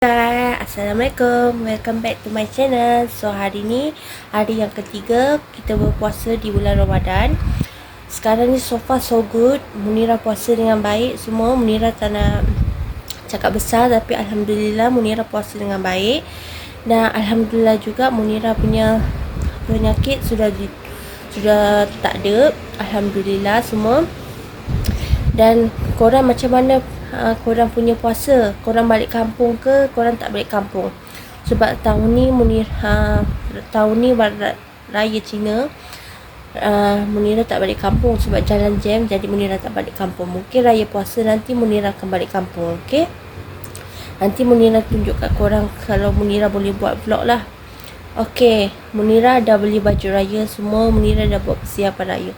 Hai, Assalamualaikum, welcome back to my channel. So hari ni hari yang ketiga kita berpuasa di bulan Ramadan. Sekarang ni so far so good. Munirah puasa dengan baik semua. Munirah tak nak cakap besar, tapi Alhamdulillah Munirah puasa dengan baik. Dan Alhamdulillah juga Munirah punya penyakit sudah tak ada. Alhamdulillah semua. Dan korang macam mana korang punya puasa? Korang balik kampung ke korang tak balik kampung? Sebab tahun ni tahun ni raya Cina, Munirah tak balik kampung sebab jalan jam. Jadi Munirah tak balik kampung. Mungkin raya puasa nanti Munirah akan balik kampung. Okay, nanti Munirah tunjuk kat korang kalau Munirah boleh buat vlog lah. Okay, Munirah dah beli baju raya semua. Munirah dah buat persiapan raya.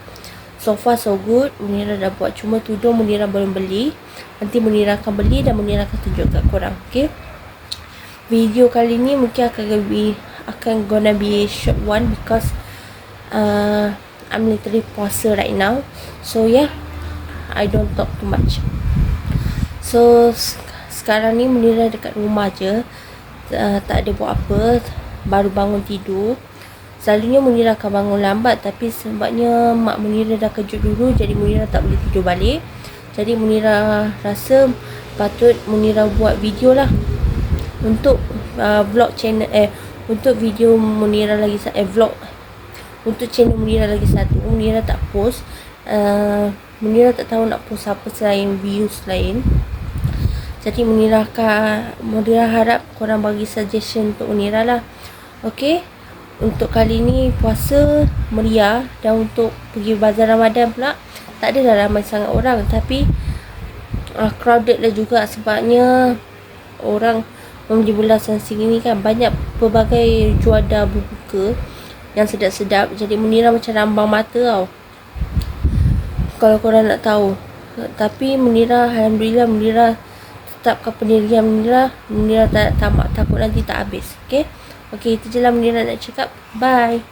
So far so good. Munirah dah buat, cuma tudung Munirah belum beli. Nanti Munirah akan beli dan Munirah akan tunjuk kat korang. Okay, video kali ni mungkin akan gonna be short one because I'm literally puasa right now. So yeah, I don't talk too much. So sekarang ni Munirah dekat rumah je, tak ada buat apa, baru bangun tidur. Selalunya Munirah akan bangun lambat, tapi sebabnya mak Munirah dah kejut dulu, jadi Munirah tak boleh tidur balik. Jadi Munirah rasa patut Munirah buat video lah untuk vlog channel, untuk video Munirah lagi vlog untuk channel Munirah lagi satu. Munirah tak post, Munirah tak tahu nak post apa selain views lain. Jadi Munirah harap korang bagi suggestion untuk Munirah lah. Okay, untuk kali ni puasa meriah. Dan untuk pergi bazar Ramadan pula, tak adalah ramai sangat orang, tapi crowded lah juga. Sebabnya orang membeli belasan sini kan, banyak pelbagai juada berbuka yang sedap-sedap. Jadi Munirah macam rambang mata tau kalau korang nak tahu. Tapi Munirah, Alhamdulillah, Munirah tetapkan pendirian Munirah. Munirah tak tamak, takut nanti tak habis. Okay, itu je lah Munirah nak cakap. Bye.